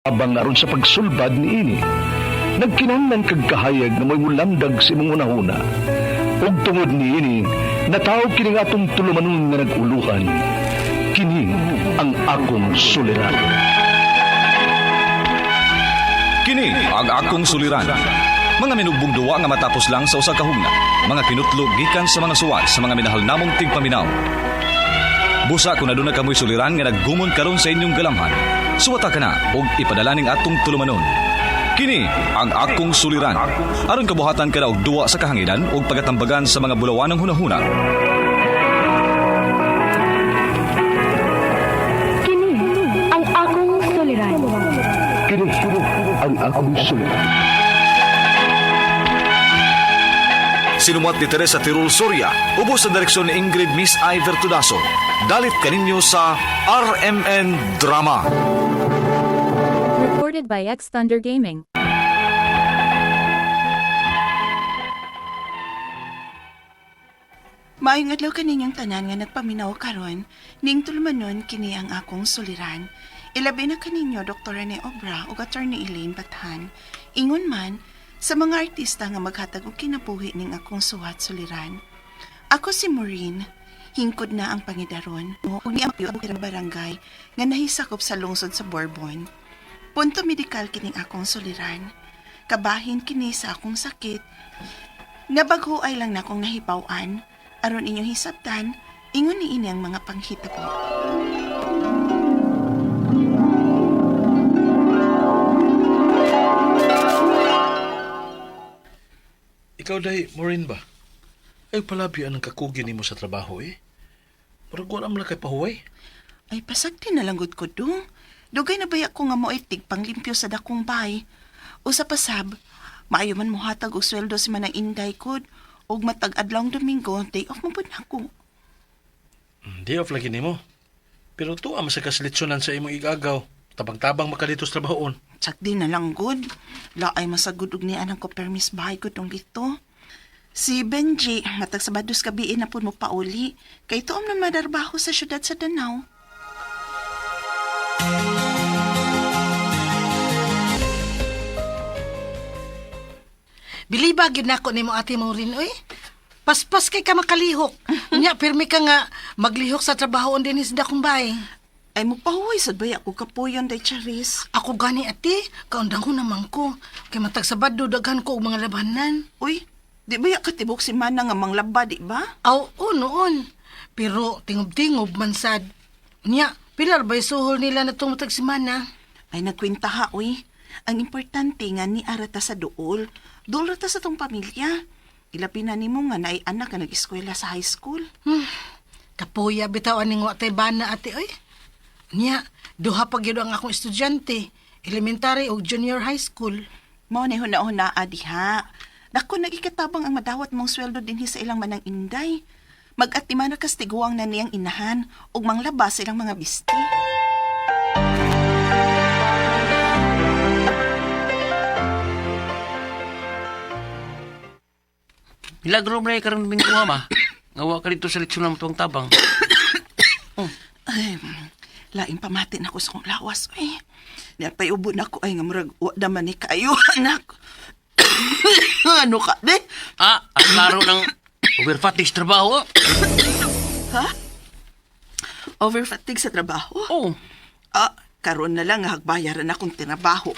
Abang aron sa pagsulbad ni ini, nagkinahanglan kag kahayag na may mulamdag si mong unahuna. Ug tungod ni ini, natawag kini nga atong tulumanon nga naguluhan. Kini ang akong suliran. Kini ang akong suliran. Mga minugbong duwa nga matapos lang sa usa ka hugna. Mga kinutlog gikan sa mga suwat sa mga minahal namong tigpaminaw. Busa kung aduna kamoy suliran nga naggumon karon sa inyong galamhan, suwata ka na og ipadala ning atong tulumanon. Kini ang akong suliran. Aron kabuhatan ka na og duwa sa kahanginan og pagatambagan sa mga bulawanong hunahuna. Kini ang akong suliran. Kini ang akong suliran. Sinumat ni Teresa Tirul Soria, ubos sa direksyon ni Ingrid Miss Iver Tudaso. Dalit kaninyo sa RMN Drama. Recorded by X Thunder Gaming. Maayong adlaw kaninyong tanan nga nagpaminaw karon, ning tulumanon kini ang akong suliran. Ilabi na kaninyo Dr. Rene Obra ug Attorney Elaine Bathan. Ingon man sa mga artista nga maghatag og kinabuhi ning akong suwat suliran. Ako si Maureen, hingkod na ang pangidaron ug ni ang barangay nga nahisakop sa lungsod sa Bourbon. Punto medikal kining akong suliran. Kabahin kini sa akong sakit. Nga baghuay lang na akong nahibaw-an, aron inyong hisabtan, ingon ni ini ang mga panghitabo. Ikaw dahi, Maureen ba? Ay palabian ang kakugin mo sa trabaho eh. Murag wala mo lang kay pahuway. Ay pasagdi na lang gud ko dong. Dugay na baya ko nga mo itig panglimpyo sa dakong bahay. Usa pa sab, maayo man mo hatag og sweldo si manang Inday kod ug matag adlawng Domingo, day off mo pud nako. Di off lagi nimo. Pero to ama sa kasilitsyonan sa imong igagaw. Tabang-tabang makadito sa trabahoon. Sakdi na lang gud. Laay masagud og ni anang ko permis bahay ko tong dito. Si Benji, matag Sabados gabi na po mo pauli. Kay tuom na madarbaho sa syudad sa Danau. Bilibag yun ako ni mo ate Maureen, oy. Paspas kay ka makalihok. Nya, pirmi ka nga maglihok sa trabahoon din sa dakong bahay. Ay magpahuway sad baya ko kapuyon day Charis. Ako gani ate, kaundang ko naman ko. Kay matag Sabado daghan ko og mga labanan. Uy, di baya katibok si Mana nga manglaba, di ba? Aw, oo noon. Pero tingob-tingob man sad. Nya, pilar ba'y suhol nila na matag si Mana? Ay nagkwenta ha, uy. Ang importante nga ni arata sa duol. Duol rata sa tong pamilya. Ilapi na nimo nga naay anak nga nag-eskwela sa high school. Kapuya bitaw aning wa tay bana ate oy. Nya, duha pa gyud ang akong estudyante, elementary o junior high school. Mao ni huna-huna diha. Dako nagikatabang ang madawat mong sweldo dinhi sa ilang manang Inday. Mag-atiman na kastiguang na niyang inahan ug manglabas ilang mga bisti. Milagro mo na karon minggu ma. Ngawa ka dito sa leksyon ng tuwang tabang. Ay, laing pamatin ako sa kong lawas. Uy, napay ubo na ko ay nga murag wa naman ni kayo, anak. Ano ka, de? At laro ng overfatigue sa trabaho. Ha? Overfatigue sa trabaho? Oo. Karon na lang nga hagbayaran akong tinabaho,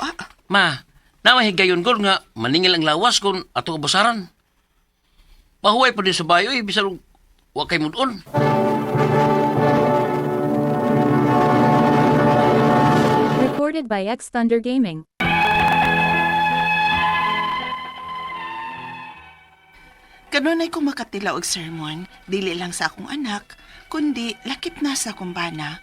Ma, namahigayon ko nga maningil ang lawas kung ato kabasaran. Pahuway pa din sa bayo eh, bisang wa kay mudon. Recorded by X Thunder Gaming. Kanunay ko makatila og sermon, dili lang sa akong anak, kundi lakip na sa akong bana.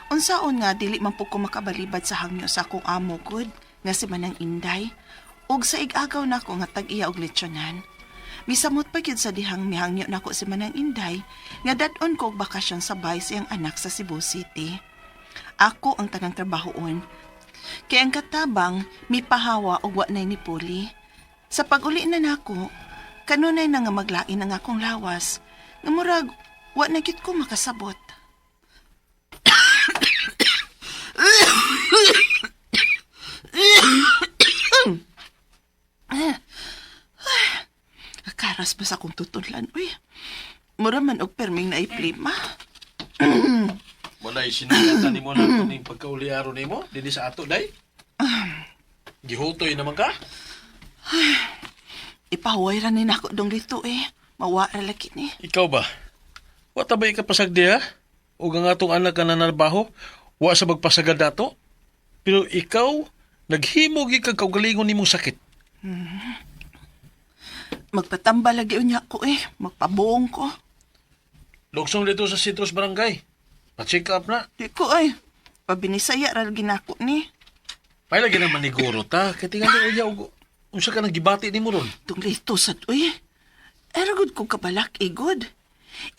Unsaon nga dili man po ko makabalibad sa hangyo sa akong amo gud, nga si Manang Inday, ug sa igagaw na ko nga tag-iya og lechyonan. Misamot pa gyud sa dihang mihangyo nako si Manang Inday, nga dad-on ko og bakasyon sa bahay siyang anak sa Cebu City. Ako ang tanang trabahoon. Kaya ang katabang, mipahawa og wa nay ni Puli. Sa pag-uli na nako, kanunay na nga maglain ang akong lawas, nga murag, wa na gyud ko makasabot. lawas pa sa akong tutudlan, uy. Mura man og perming na iplima. Walay sinagatan ni mo na ito ning pagkauliyaro ni mo, dili sa ato, day. Gihutoy naman ka? Ipahuway ra ni nako dong dito Mawa ra laki ni. Ikaw ba? Wa tabay ka pasagdi ha? O ang atong anak ka na narbaho, wa sa magpasagad dato? Pero ikaw, naghimog kag kaugalingon nimong sakit. Magpatamba lagi unya ko Magpabuong ko. Lugsong dito sa Citrus Barangay. Pa-check up na. Di ko Pabinisaya ra ginako ni. May lagi naman ni Guro ta. Kaya tingnan mo uya, unsa ka nang gibati ni mo ron. Tung lito sad Eragod ko kabalak good.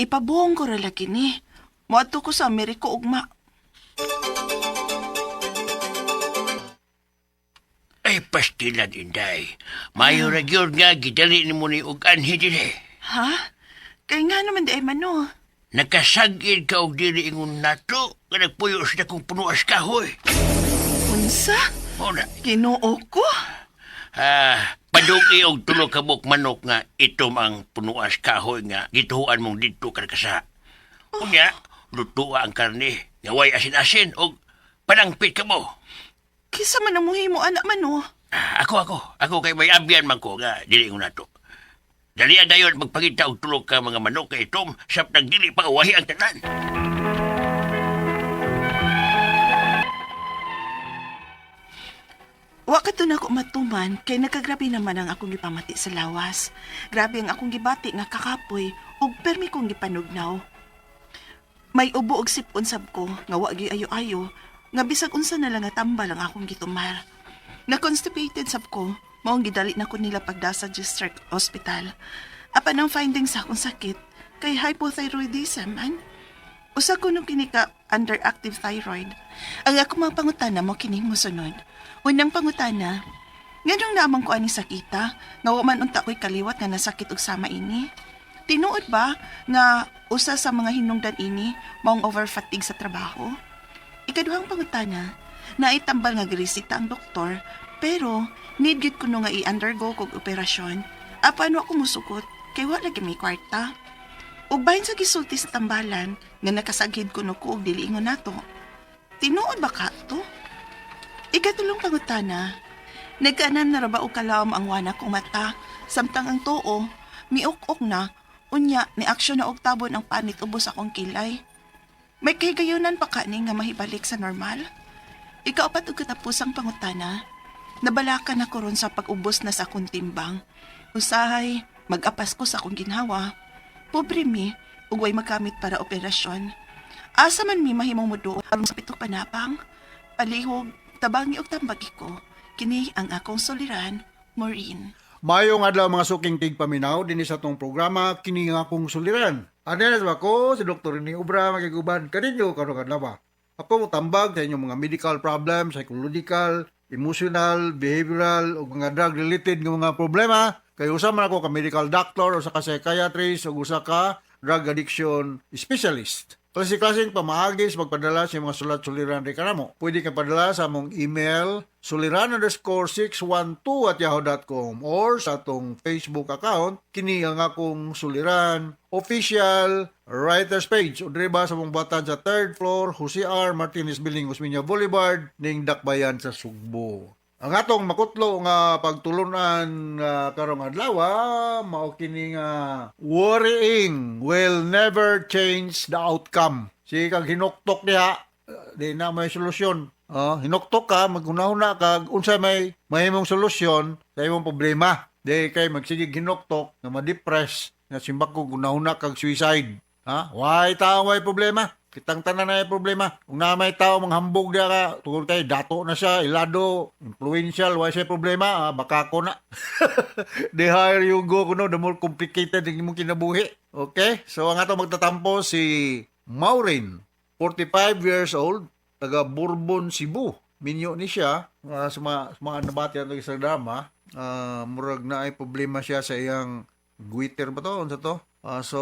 Ipabuong ko ra lagi ni. Moadto ko sa Amerika ugma. Ay, pastilan, Inday. Mayo ra gyud nga, gidali ni mo ni og anhi din Ha? Kaya nga naman di ay mano. Nakasagid ka og dili ingon nato, nga nagpuyo sa kong punuas kahoy. Unsa? Muna, Ginoo ko? paduki og tulo ka buk manok nga itom ang punuas kahoy nga gituhuan mong didto karkasa. Unya, lutua ang karne, nga way asin-asin og panangpit ka mo. Kisa man ang muhimo anak mano. Ako kay may abyan man ko nga dili ingon nato. Dali dayon magpangita og tulo ka mga manok kay itom sap nang dili pa wahi ang tanan. Wa ka to na ko matuman, kay nakagrabe naman ang akong gipamati sa lawas. Grabe ang akong gibati nga kakapoy, ug permi kong gipanugnaw. May ubo og sipon sab ko, nga wa gi ayo-ayo, nga bisag unsa na lang nga tambal ang akong gitumar. Na-constipated sab ko, maong gidali na ko nila pagda sa district hospital. Apan ang findings sa akong sakit, kay hypothyroidism, man. Usa ko nung kinika underactive thyroid. Ang ako mga pangutana mo kining mosunod. Unang pangutana, nganong namang ko ani sakita, nga wa man unta ko'y kaliwat nga nasakit og sama ini. Tinuod ba nga usa sa mga hinungdan ini maong overfatigue sa trabaho? Ikaduhang pangutana, naitambal nga giresita ang doktor, pero need gid kuno nga i-undergo kog operasyon. Apan wa ko musugot, kay wa lagi may kwarta. Ug bahin sa gisulti sa tambalan, nga nakasagid kuno ko og dili ingon nato. Tinuod ba ka to? Ikatulong pangutana, nagkaanan na ra ba og kalawom ang wana kong mata, samtang ang tuo, miok-ok na, unya ni aksyon na og tabon ang panit ubos akong kilay. May kaygayunan pa ka ni nga mahibalik sa normal? Ikaw pat og katapusang pangutana, nabalakan ako ron sa pag-ubos na sa akong timbang. Usahay, mag-apas ko sa akong ginhawa. Pobre mi, ug way magamit para operasyon. Asa man mi mahimong mudo ang sa pitok panapang, palihog, tabangi og tambagi ko, kini ang akong soliran, Maureen. Mayong adlaw mga suking tigpaminaw din sa tong programa kini nga akong suliran. Anelas ba ko si Dr. Rini Ubra magiguban kaninyo karong adlaw. Ako mo tambag sa inyong mga medical problems, psychological, emotional, behavioral o mga drug related nga mga problema. Kay usa man ako ka medical doctor o sa ka psychiatrist o usa ka drug addiction specialist. Klase-klaseng pamaagis magpadala sa mga sulat-suliran rin ka na mo. Pwede ka padala sa among email suliran_612@yahoo.com or sa atong Facebook account kini ang akong suliran official writers page o driba sa mong batan sa 3rd floor Jose R. Martinez Building, Osmeña Boulevard ning Dakbayan sa Sugbo. Ang atong makutlo nga pagtulunan karong adlaw mao kini nga worrying will never change the outcome. Si kag hinuktok diha di na may solusyon. Hinuktok ka, maghunahuna ka unsa may mahimong solusyon sa imong problema. Di kay magsigig hinuktok nga ma-depress nga simbak ko gunahuna kag suicide. Why tao may problema? Kitang tanan na problema. Kung na may tao manghambog dia ka, tungkol kay dato na siya, ilado, influential, why siya problema, baka ko na. The higher you go, the more complicated yung mong kinabuhi. Okay? So, ang ato magtatampo si Maureen, 45 years old, taga Bourbon, Cebu. Minyo ni siya, sa mga nabati ang sa drama, murag na ay problema siya sa iyang guiter ba to? Ano sa to? So,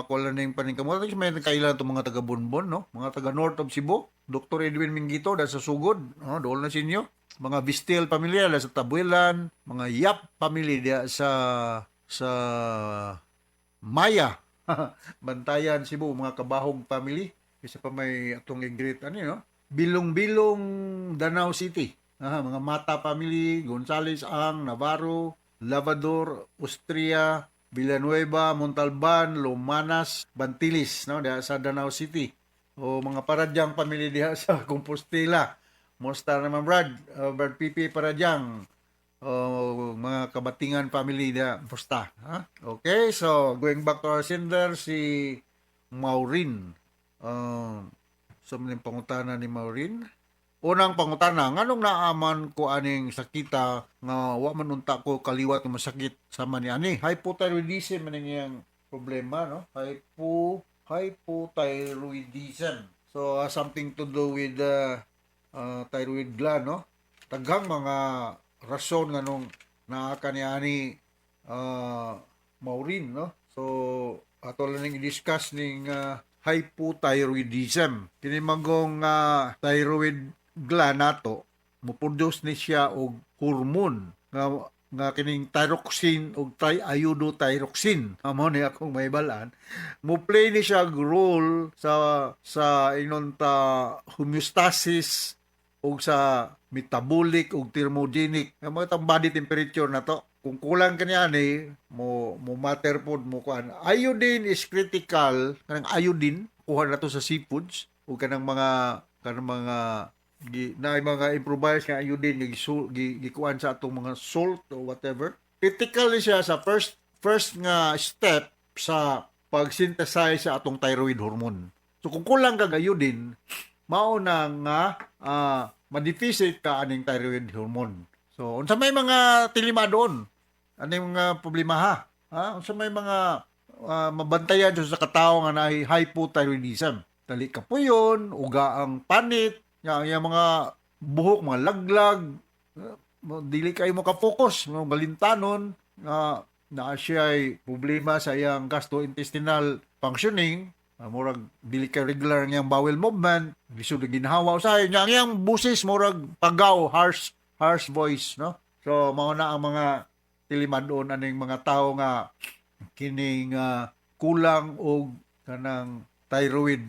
ako lang na yung paningkamot. May kailan itong mga taga-Bonbon, no? Mga taga-North of Cebu. Dr. Edwin Mingito, dahil sa Sugod. Doon na sinyo. Mga Vistil pamilya, dahil sa Tabuelan. Mga Yap family, dahil sa sa Maya. Bantayan Cebu, mga kabahog family. Isa pa may atong i-greet no? Bilong-bilong Danau City. Mga Mata family, Gonzales Ang, Navarro, Lavador, Austria, Villanueva, Montalban, Lomanas, Bantilis, no, diha sa Danau City. O mga Paradyang family diha sa Compostela. Musta naman Brad Pipi Paradyang. O mga Kabatingan family diha, musta? Okay, so going back to our sender, si Maureen. So maning pangutana ni Maureen. Unang pangutana, nganong naaman ko aning sakita nga wa man unta ko kaliwat nga masakit sama ni ani? Hypothyroidism man yang problema, no? Hypothyroidism. So something to do with thyroid gland, no? Taghang mga rason nganong naa ka ni ani Maureen, no? So ato lang ning i-discuss ning hypothyroidism. Kini magong thyroid gland nato mo-produce ni siya og hormone nga kining thyroxine og triiodothyroxine. Amo ni akong mahibalaan. Mo play ni siya role sa inonta homeostasis og sa metabolic ug thermogenic nga mga body temperature nato. Kung kulang kaniya ni mo matter pod mo kuan. Iodine is critical. Kanang iodine kuha nato sa seafoods ug kanang mga mga improvised nga iodine gikuan sa atong mga salt or whatever. Critical siya sa first nga step sa pag-synthesize sa atong thyroid hormone. So kung kulang kag iodine, mao na nga ma-deficit ka aning thyroid hormone. So unsa may mga tilima doon? Aning mga problema unsa may mga mabantayan sa katawo nga naay hypothyroidism? Dali kapuyon, uga ang panit, yung mga buhok, mga laglag, dili kayo makapokus, mga balintanon, na siya ay problema sa iyang gastrointestinal functioning, murag dili ka regular niyang bowel movement, lisod na ginhawa usahay, yung busis, murag pagaw, harsh voice, no? So, mauna ang mga tilimadon, aning mga tao nga kining kulang o kanang thyroid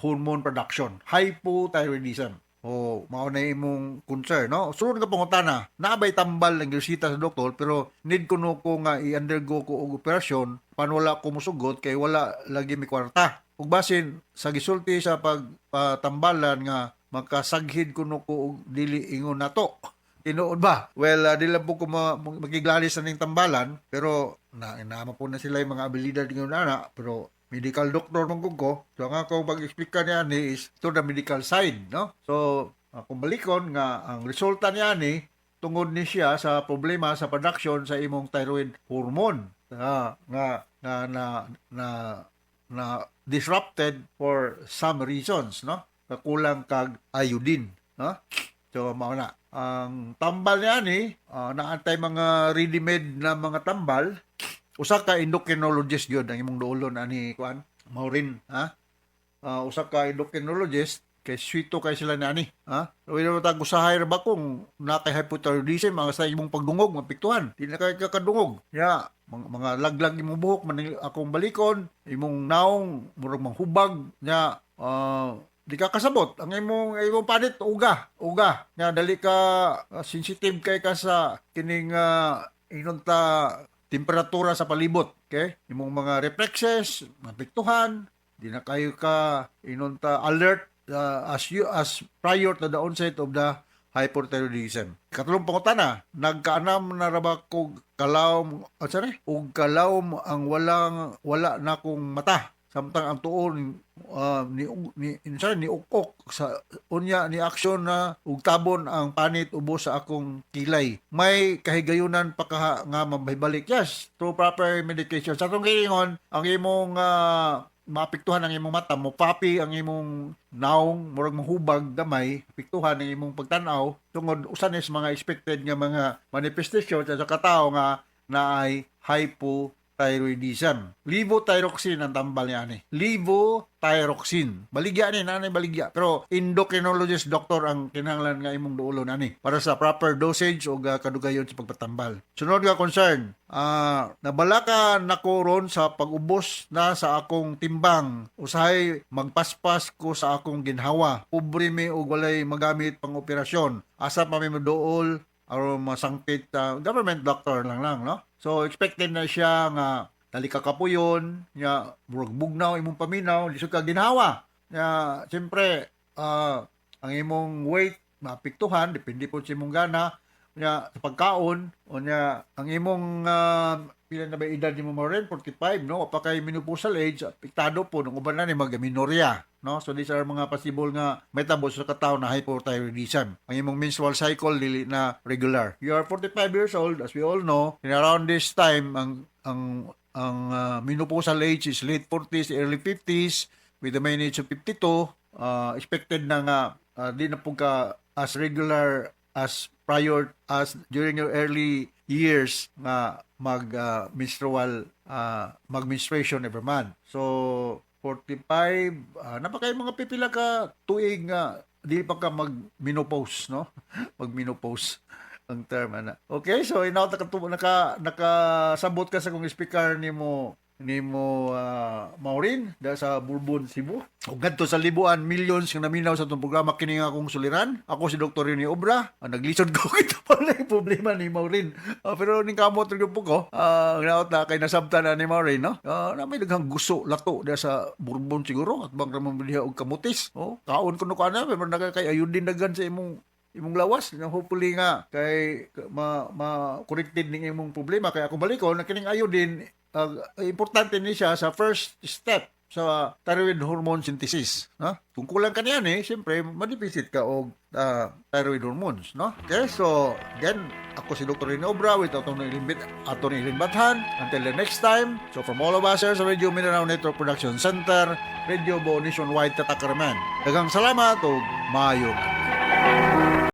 hormone production, hypothyroidism. O mao na imong concern, no? Sunod nga pangutana, naabay tambal ng resita sa doktor pero need ko nga i-undergo ko og operasyon pan wala ko musugot kay wala lagi mi kwarta. Ug basin sa gisulti sa pagtambalan nga makasaghid ko og dili ingon nato. Tinuod ba? Well, di lang po ko magiglalis na ning tambalan pero naama po na sila yung mga abilidad ng ana pero medical doctor mong ko. So, nga akong pag-explika niya ni is to the medical side, no? So, kung balikon nga, ang resulta niya ni, tungod ni siya sa problema sa production sa imong thyroid hormone. Na disrupted for some reasons, no? Kakulang kag iodine, no? So, mauna. Ang tambal niya ni, naantay mga ready-made na mga tambal, usa ka endocrinologist gyud ang imong duolon ani kuan Maureen usa ka endocrinologist kay swito kay sila nani wala mo tag usahay ra ba kung nakay hypothyroidism ang sa imong pagdungog mapiktuhan di na kay kakadungog mga laglag imong buhok man akong balikon imong naong murag manghubag nya di ka kasabot ang imong panit uga nya dali ka sensitive kay ka sa kining inunta temperatura sa palibot, okay? Imong mga reflexes, mapiktuhan, di na kayo ka inunta alert as prior to the onset of the hypothyroidism. Katulong pangutana, nagkaanam na raba kog kalawom, kalawom ang wala na kong mata. Samtang ang tuon ni ukok sa unya ni aksyon na ugtabon ang panit ubos sa akong kilay. May kahigayunan pa ka nga mabalik. Yes, through proper medication. Sa itong kilingon, ang imong mapiktuhan ang imong mata, mo papi ang imong naong, murag mahubag gamay, piktuhan ang imong pagtanaw, tungod usan is mga expected nga mga manifestation sa katao nga na ay hypothyroidism. hypothyroidism. Levothyroxine ang tambal niya ni. Levothyroxine. Baligya ni, nanay baligya. Pero endocrinologist doctor ang kinahanglan nga imong duolon ani para sa proper dosage o kadugayon sa pagpatambal. Sunod nga concern, nabala ka nako ron sa pag-ubos na sa akong timbang. Usahay magpaspas ko sa akong ginhawa. Pobre mi og walay magamit pang operasyon. Asa pa mi moduol aron masangpit government doctor lang no. So expected na siya nga dali ka kapuyon, nya bugnaw imong paminaw, lisod ka ginhawa. Nya siyempre ang imong weight maapektuhan depende po sa imong gana nya sa pagkaon o nya ang imong pila na ba edad nimo mo rin 45 no pa kay menopausal age apektado po ng uban na ni magaminorya no. So these are mga possible nga metabos sa katawo na hypothyroidism. Ang imong menstrual cycle dili na regular. You are 45 years old, as we all know, and around this time ang menopausal age is late 40s, early 50s with the main age of 52. Expected na nga di na po ka as regular as prior as during your early years nga mag-menstruation every month. So 45 napakay mga pipila ka tuig nga di pa ka mag-menopause no. Mag-menopause ang term ana. Okay, so inaw nakasabot ka sa kung speaker nimo Maureen da sa Bourbon, Cebu. O gadto sa libuan, millions yung naminaw sa itong programa kini nga akong suliran. Ako si Dr. Rini Obra. Naglisod ko ito pala yung problema ni Maureen. Pero ning kamot rin po ko. Naot na kay nasabta na ni Maureen, no? Na may daghang gusto lato da sa Bourbon siguro at bang ramang biliha og kamutis. Kaon ko no kana, pero nagakay ayudin dagan sa imong lawas. Hopefully nga kay ma-corrected ning imong problema kay akong balikon na kining ayudin importante ni siya sa first step sa thyroid hormone synthesis, no? Kung kulang ka niyan siyempre ma-deficit ka og thyroid hormones, no? Okay, so again, ako si Dr. Rene Obra with atong ilimbathan. Until the next time, so from all of us here sa Radio Mindanao Network Production Center, Radio Bo Nationwide Tatak Raman. Daghang salamat ug maayo.